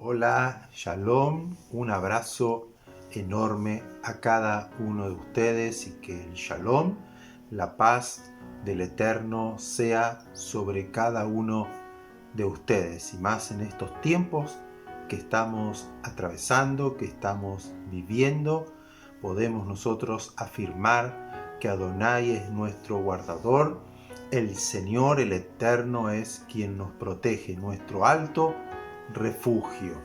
Hola, Shalom, un abrazo enorme a cada uno de ustedes y que el Shalom, la paz del Eterno, sea sobre cada uno de ustedes y más en estos tiempos que estamos atravesando, que estamos viviendo. Podemos nosotros afirmar que Adonai es nuestro guardador, el Señor, el Eterno, es quien nos protege, nuestro alto refugio.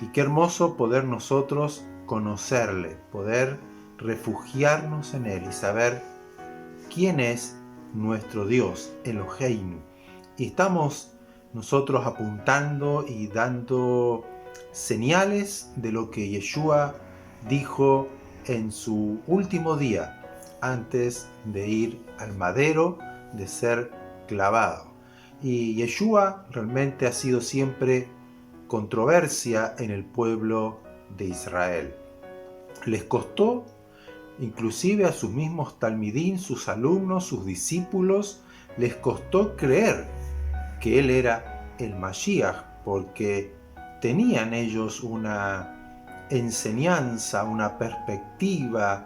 Y qué hermoso poder nosotros conocerle, poder refugiarnos en él y saber quién es nuestro Dios, Eloheinu. Y estamos nosotros apuntando y dando señales de lo que Yeshua dijo en su último día antes de ir al madero, de ser clavado. Y Yeshua realmente ha sido siempre controversia en el pueblo de Israel. Les costó, inclusive a sus mismos talmidín, sus alumnos, sus discípulos, les costó creer que él era el Mashiach, porque tenían ellos una enseñanza, una perspectiva,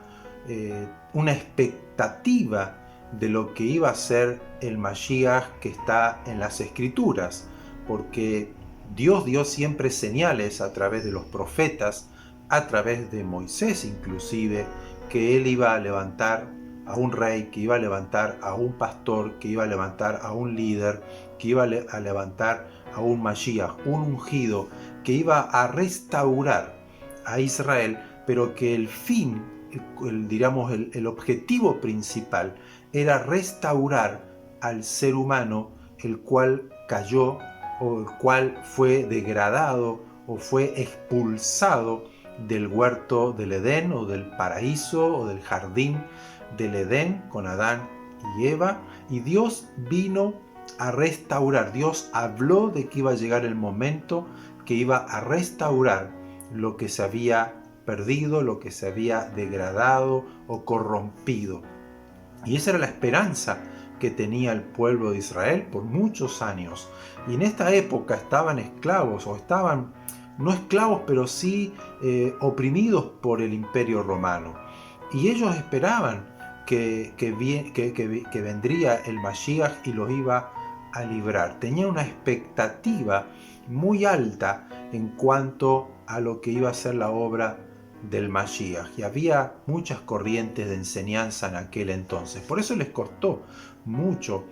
una expectativa de lo que iba a ser el Mashiach que está en las Escrituras, porque Dios dio siempre señales a través de los profetas, a través de Moisés inclusive, que él iba a levantar a un rey, que iba a levantar a un pastor, que iba a levantar a un líder, que iba a levantar a un Mashiach, un ungido, que iba a restaurar a Israel, pero que el fin, el objetivo principal era restaurar al ser humano, el cual cayó o el cual fue degradado o fue expulsado del huerto del Edén o del paraíso o del jardín del Edén con Adán y Eva, y Dios vino a restaurar. Dios habló de que iba a llegar el momento que iba a restaurar lo que se había perdido, lo que se había degradado o corrompido. Y esa era la esperanza que tenía el pueblo de Israel por muchos años. Y en esta época estaban esclavos, o estaban no esclavos, pero sí oprimidos por el Imperio Romano. Y ellos esperaban que vendría el Mashiach y los iba a librar. Tenía una expectativa muy alta en cuanto a lo que iba a ser la obra del Mashiach, y había muchas corrientes de enseñanza en aquel entonces. Por eso les costó mucho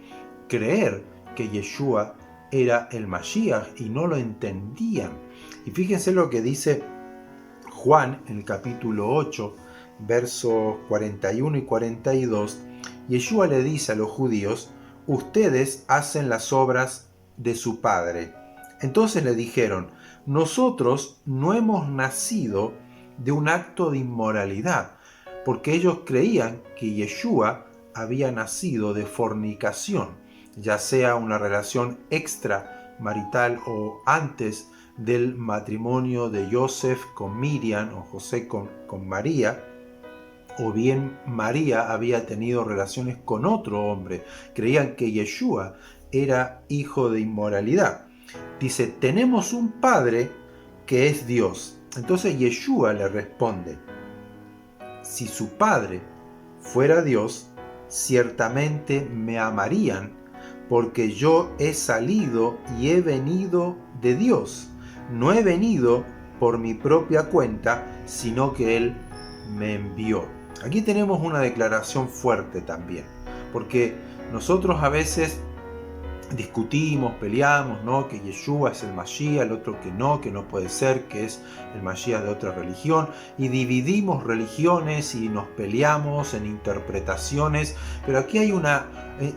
creer que Yeshua era el Mashiach y no lo entendían. Y fíjense lo que dice Juan en el capítulo 8, versos 41 y 42. Yeshua le dice a los judíos: ustedes hacen las obras de su padre. Entonces le dijeron: nosotros no hemos nacido de un acto de inmoralidad, porque ellos creían que Yeshua había nacido de fornicación, ya sea una relación extramarital o antes del matrimonio de Joseph con Miriam o José con María, o bien María había tenido relaciones con otro hombre. Creían que Yeshua era hijo de inmoralidad. Dice: tenemos un padre que es Dios. Entonces Yeshua le responde: si su padre fuera Dios, ciertamente me amarían, porque yo he salido y he venido de Dios. No he venido por mi propia cuenta, sino que Él me envió. Aquí tenemos una declaración fuerte también, porque nosotros a veces discutimos, peleamos, ¿no? Que Yeshua es el Mashiach, el otro que no puede ser, que es el Mashiach de otra religión, y dividimos religiones y nos peleamos en interpretaciones, pero aquí hay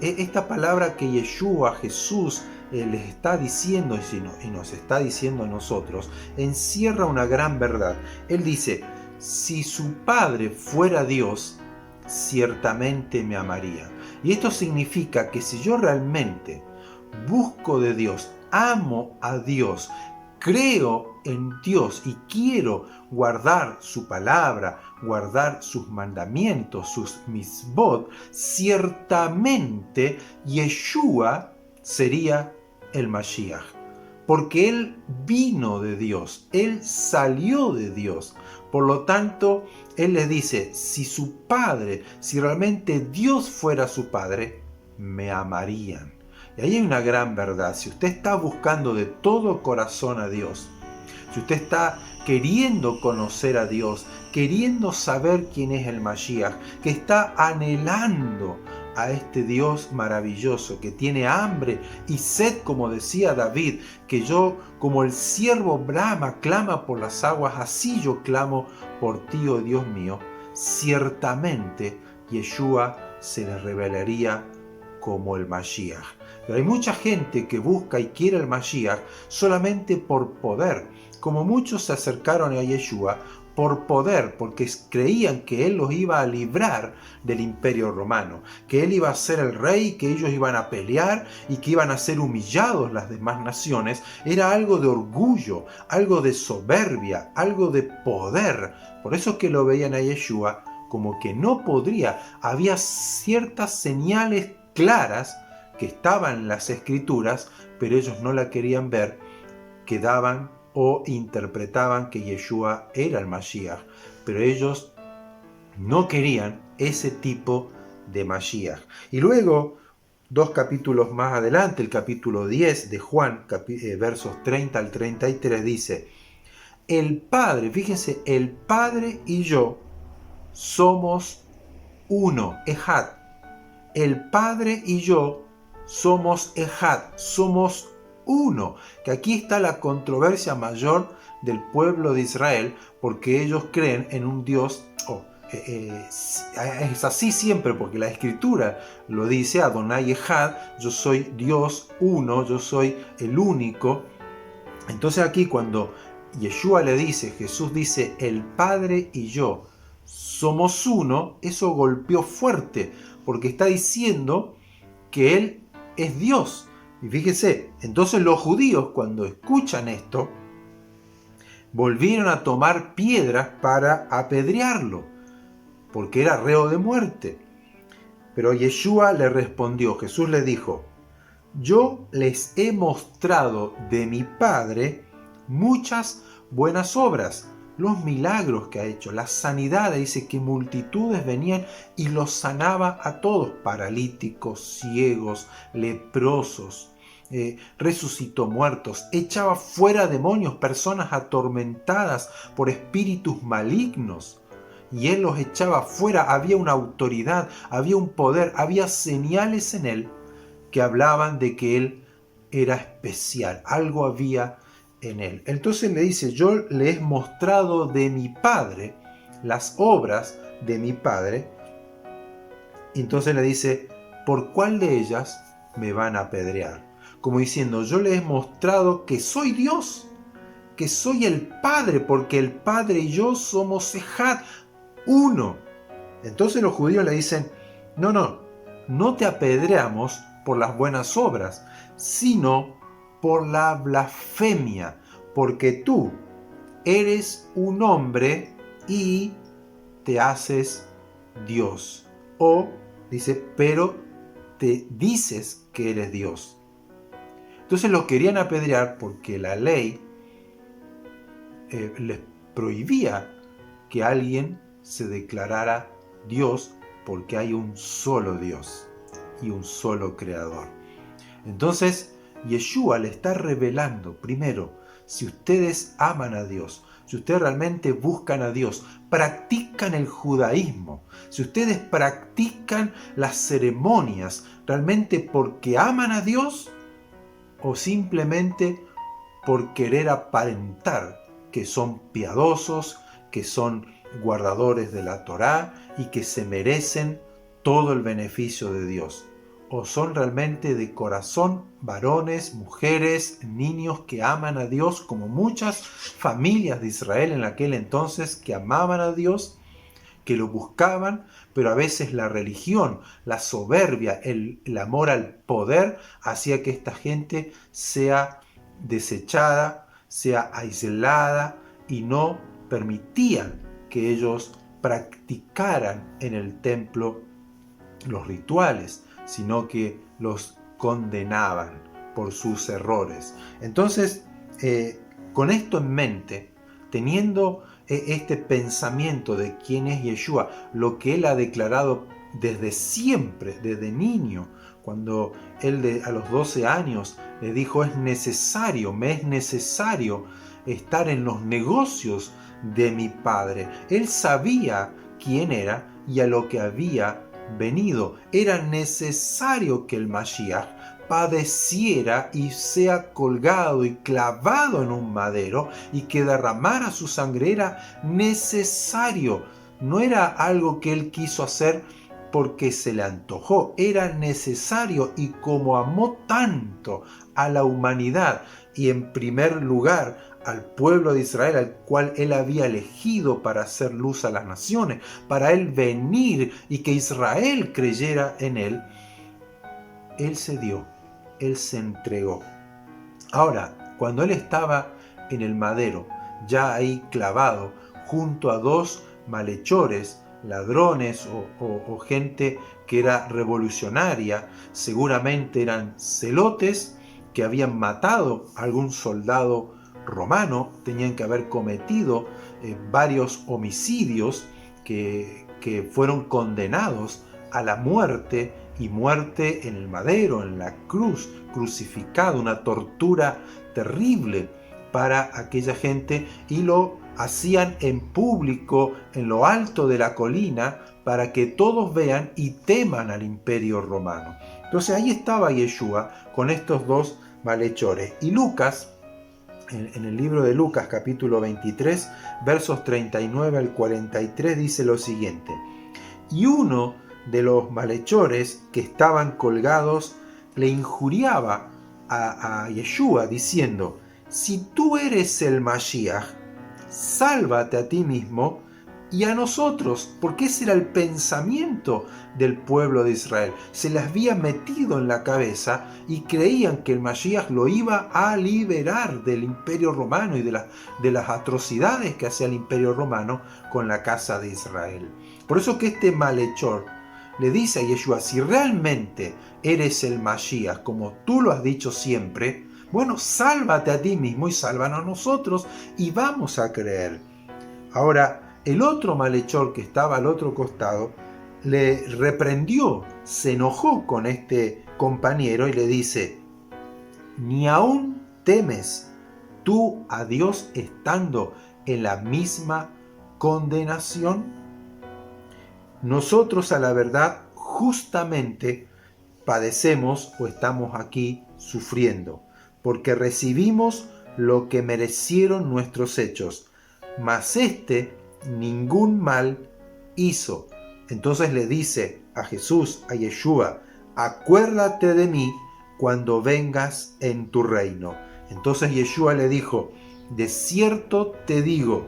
esta palabra que Yeshua, Jesús, les está diciendo y nos está diciendo a nosotros, encierra una gran verdad. Él dice: si su Padre fuera Dios, ciertamente me amaría. Y esto significa que si yo realmente busco de Dios, amo a Dios, creo en Dios y quiero guardar su palabra, guardar sus mandamientos, sus misbot, ciertamente Yeshua sería el Mashiach. porque Él vino de Dios, Él salió de Dios. Por lo tanto, Él les dice, si realmente Dios fuera su Padre, me amarían. Y ahí hay una gran verdad. Si usted está buscando de todo corazón a Dios, si usted está queriendo conocer a Dios, queriendo saber quién es el Mashiach, que está anhelando a este Dios maravilloso, que tiene hambre y sed, como decía David, que yo, como el siervo brama, clama por las aguas, así yo clamo por ti, oh Dios mío, ciertamente Yeshua se le revelaría como el Mashiach. Pero hay mucha gente que busca y quiere el Mashiach solamente por poder, como muchos se acercaron a Yeshua por poder, porque creían que Él los iba a librar del imperio romano, que Él iba a ser el rey, que ellos iban a pelear y que iban a ser humillados las demás naciones. Era algo de orgullo, algo de soberbia, algo de poder. Por eso es que lo veían a Yeshua como que no podría. Había ciertas señales claras que estaban en las escrituras, pero ellos no la querían ver, que daban o interpretaban que Yeshua era el Mashiach, pero ellos no querían ese tipo de Mashiach. Y luego, 2 capítulos más adelante, el capítulo 10 de Juan, versos 30 al 33, dice, el Padre, fíjense, el Padre y yo somos uno, Ejad. El Padre y yo somos Ejad, somos uno. Que aquí está la controversia mayor del pueblo de Israel, porque ellos creen en un Dios, es así siempre, porque la Escritura lo dice, Adonai Ejad, yo soy Dios uno, yo soy el único. Entonces aquí cuando Yeshua le dice, Jesús dice, el Padre y yo somos uno, eso golpeó fuerte, porque está diciendo que Él es Dios. Y fíjese, entonces los judíos cuando escuchan esto, volvieron a tomar piedras para apedrearlo, porque era reo de muerte. Pero Yeshua le respondió, Jesús le dijo, yo les he mostrado de mi Padre muchas buenas obras, los milagros que ha hecho, la sanidad, dice que multitudes venían y los sanaba a todos, paralíticos, ciegos, leprosos, resucitó muertos, echaba fuera demonios, personas atormentadas por espíritus malignos. Y Él los echaba fuera, había una autoridad, había un poder, había señales en Él que hablaban de que Él era especial, algo había en Él. Entonces le dice, yo le he mostrado de mi Padre, las obras de mi Padre. Y entonces le dice, ¿por cuál de ellas me van a apedrear? Como diciendo, yo le he mostrado que soy Dios, que soy el Padre, porque el Padre y yo somos Ejad, uno. Entonces los judíos le dicen, no te apedreamos por las buenas obras, sino por la blasfemia, porque tú eres un hombre y te haces Dios. O dice, pero te dices que eres Dios. Entonces los querían apedrear porque la ley les prohibía que alguien se declarara Dios, porque hay un solo Dios y un solo creador. Entonces Yeshua le está revelando, primero, si ustedes aman a Dios, si ustedes realmente buscan a Dios, practican el judaísmo, si ustedes practican las ceremonias realmente porque aman a Dios o simplemente por querer aparentar que son piadosos, que son guardadores de la Torá y que se merecen todo el beneficio de Dios. O son realmente de corazón varones, mujeres, niños que aman a Dios, como muchas familias de Israel en aquel entonces que amaban a Dios, que lo buscaban, pero a veces la religión, la soberbia, el amor al poder hacía que esta gente sea desechada, sea aislada y no permitían que ellos practicaran en el templo los rituales, sino que los condenaban. por sus errores. Entonces, con esto en mente, teniendo este pensamiento de quién es Yeshua, lo que él ha declarado desde siempre, desde niño, cuando él a los 12 años le dijo, me es necesario estar en los negocios de mi Padre. Él sabía quién era y a lo que había venido. Era necesario que el Mashiach padeciera y sea colgado y clavado en un madero y que derramara su sangre. Era necesario, no era algo que él quiso hacer porque se le antojó, era necesario, y como amó tanto a la humanidad y en primer lugar al pueblo de Israel, al cual él había elegido para hacer luz a las naciones, para él venir y que Israel creyera en él, él se dio, él se entregó. Ahora, cuando él estaba en el madero, ya ahí clavado, junto a dos malhechores, ladrones o gente que era revolucionaria, seguramente eran celotes que habían matado a algún soldado romano, tenían que haber cometido varios homicidios que fueron condenados a la muerte, y muerte en el madero, en la cruz, crucificado, una tortura terrible para aquella gente, y lo hacían en público, en lo alto de la colina, para que todos vean y teman al imperio romano. Entonces ahí estaba Yeshua con estos dos malhechores. Y Lucas, en el libro de Lucas capítulo 23, versos 39 al 43, dice lo siguiente: y uno de los malhechores que estaban colgados le injuriaba a Yeshua diciendo, si tú eres el Mashiach, sálvate a ti mismo y a nosotros, porque ese era el pensamiento del pueblo de Israel. Se les había metido en la cabeza y creían que el Mashiach lo iba a liberar del imperio romano y de las atrocidades que hacía el imperio romano con la casa de Israel. Por eso que este malhechor le dice a Yeshua, si realmente eres el Mashiach, como tú lo has dicho siempre, bueno, sálvate a ti mismo y sálvanos a nosotros y vamos a creer. Ahora, el otro malhechor que estaba al otro costado le reprendió, se enojó con este compañero y le dice, ¿ni aún temes tú a Dios estando en la misma condenación? Nosotros a la verdad justamente padecemos o estamos aquí sufriendo, porque recibimos lo que merecieron nuestros hechos, mas ningún mal hizo. Entonces le dice a Jesús, a Yeshua, acuérdate de mí cuando vengas en tu reino. Entonces Yeshua le dijo, de cierto te digo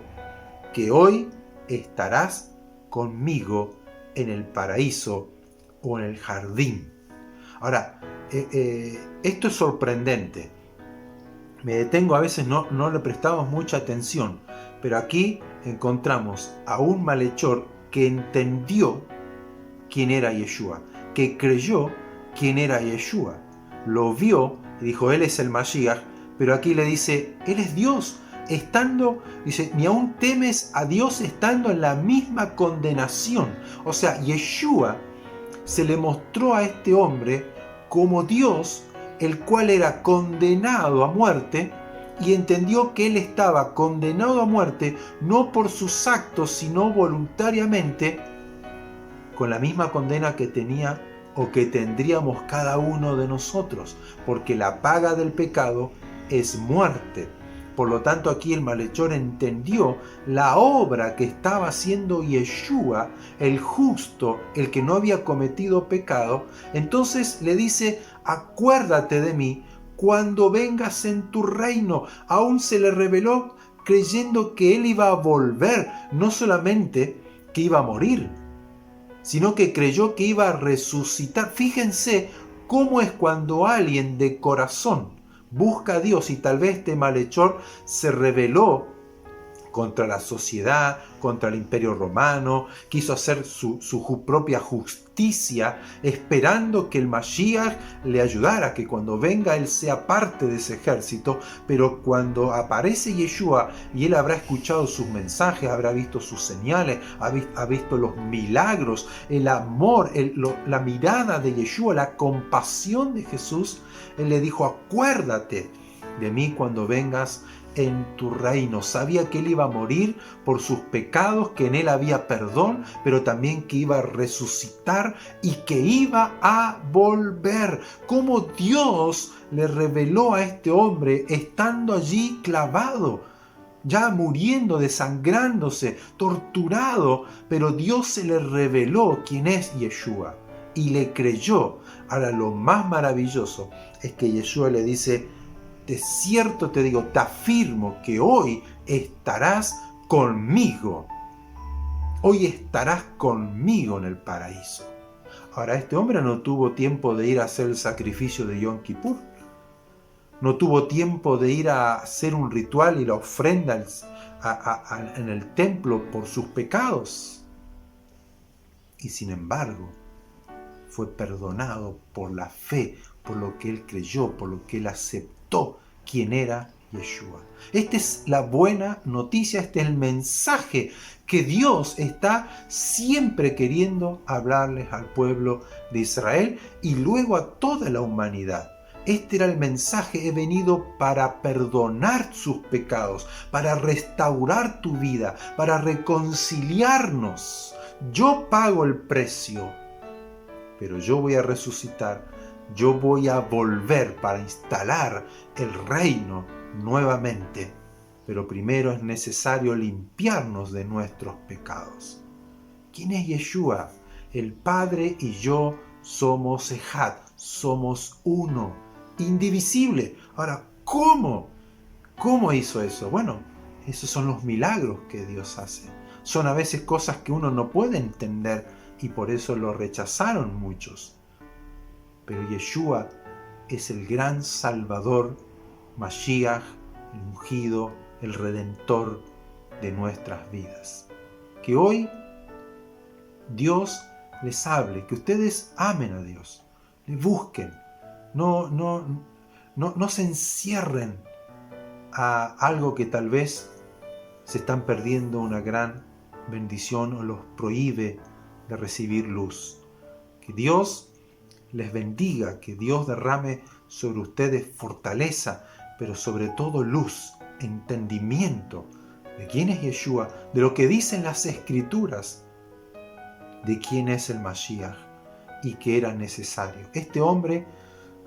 que hoy estarás conmigo en el paraíso o en el jardín. Ahora, esto es sorprendente. Me detengo, a veces no le prestamos mucha atención, pero aquí encontramos a un malhechor que entendió quién era Yeshua, que creyó quién era Yeshua, lo vio y dijo, él es el Mashiach, pero aquí le dice, él es Dios, dice, ni aún temes a Dios estando en la misma condenación. O sea, Yeshua se le mostró a este hombre como Dios, el cual era condenado a muerte, y entendió que él estaba condenado a muerte no por sus actos, sino voluntariamente, con la misma condena que tenía o que tendríamos cada uno de nosotros, porque la paga del pecado es muerte. Por lo tanto, aquí el malhechor entendió la obra que estaba haciendo Yeshua, el justo, el que no había cometido pecado. Entonces le dice, acuérdate de mí cuando vengas en tu reino. Aún se le reveló creyendo que él iba a volver, no solamente que iba a morir, sino que creyó que iba a resucitar. Fíjense cómo es cuando alguien de corazón busca a Dios, y tal vez este malhechor se reveló contra la sociedad, contra el imperio romano, quiso hacer su propia justicia, esperando que el Mashiach le ayudara, que cuando venga él sea parte de ese ejército. Pero cuando aparece Yeshua y él habrá escuchado sus mensajes, habrá visto sus señales, ha visto los milagros, el amor, la mirada de Yeshua, la compasión de Jesús, él le dijo: acuérdate de mí cuando vengas en tu reino. Sabía que él iba a morir por sus pecados, que en él había perdón, pero también que iba a resucitar y que iba a volver. Como Dios le reveló a este hombre estando allí clavado, ya muriendo, desangrándose, torturado, pero Dios se le reveló quién es Yeshua y le creyó. Ahora, lo más maravilloso es que Yeshua le dice: de cierto te digo, te afirmo que hoy estarás conmigo. Hoy estarás conmigo en el paraíso. Ahora, este hombre no tuvo tiempo de ir a hacer el sacrificio de Yom Kippur. No tuvo tiempo de ir a hacer un ritual y la ofrenda en el templo por sus pecados. Y sin embargo, fue perdonado por la fe, por lo que él creyó, por lo que él aceptó quién era Yeshua. Esta es la buena noticia, este es el mensaje que Dios está siempre queriendo hablarles al pueblo de Israel y luego a toda la humanidad. Este era el mensaje: he venido para perdonar sus pecados, para restaurar tu vida, para reconciliarnos. Yo pago el precio, pero yo voy a resucitar, yo voy a volver para instalar el reino nuevamente. Pero primero es necesario limpiarnos de nuestros pecados. ¿Quién es Yeshua? El Padre y yo somos Ejad, somos uno, indivisible. Ahora, ¿cómo? ¿Cómo hizo eso? Bueno, esos son los milagros que Dios hace. Son a veces cosas que uno no puede entender y por eso lo rechazaron muchos. Pero Yeshua es el gran Salvador, Mashiach, el ungido, el Redentor de nuestras vidas. Que hoy Dios les hable, que ustedes amen a Dios, le busquen, no se encierren a algo que tal vez se están perdiendo una gran bendición o los prohíbe de recibir luz. Que Dios les bendiga, que Dios derrame sobre ustedes fortaleza, pero sobre todo luz, entendimiento de quién es Yeshua, de lo que dicen las Escrituras, de quién es el Mashiach y que era necesario. Este hombre,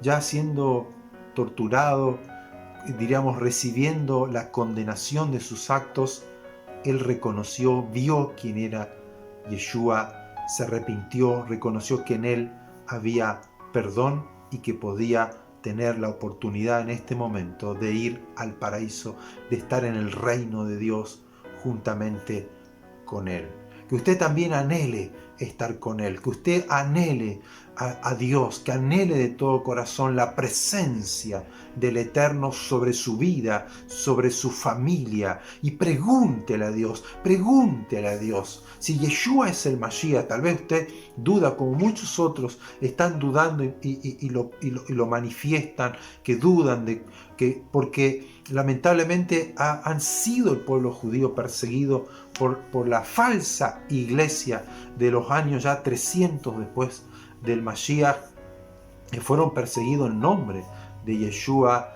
ya siendo torturado, diríamos recibiendo la condenación de sus actos, él reconoció, vio quién era Yeshua, se arrepintió, reconoció que en él había perdón y que podía tener la oportunidad en este momento de ir al paraíso, de estar en el reino de Dios juntamente con él. Que usted también anhele estar con él, que usted anhele a Dios, que anhele de todo corazón la presencia del Eterno sobre su vida, sobre su familia, y pregúntele a Dios si Yeshua es el Mashiach. Tal vez usted duda, como muchos otros están dudando y lo manifiestan, que dudan porque lamentablemente han sido el pueblo judío perseguido por la falsa iglesia de los años ya 300 después del Mashiach, que fueron perseguidos en nombre de Yeshua,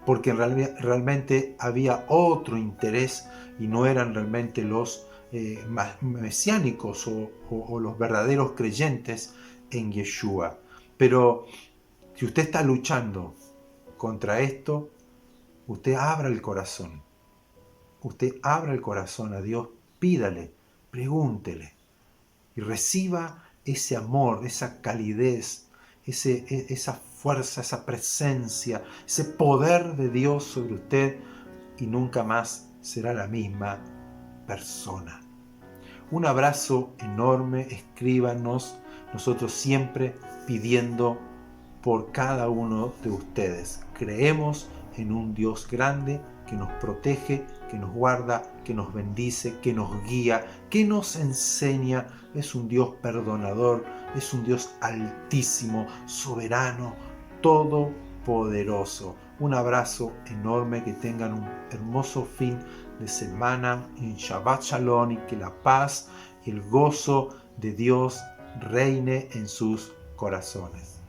porque realmente había otro interés y no eran realmente los mesiánicos o los verdaderos creyentes en Yeshua. Pero si usted está luchando contra esto, usted abra el corazón. Usted abra el corazón a Dios, pídale, pregúntele y reciba ese amor, esa calidez, esa fuerza, esa presencia, ese poder de Dios sobre usted, y nunca más será la misma persona. Un abrazo enorme, escríbanos, nosotros siempre pidiendo por cada uno de ustedes. Creemos en un Dios grande que nos protege, que nos guarda, que nos bendice, que nos guía, que nos enseña. Es un Dios perdonador, es un Dios altísimo, soberano, todopoderoso. Un abrazo enorme, que tengan un hermoso fin de semana en Shabbat Shalom, y que la paz y el gozo de Dios reine en sus corazones.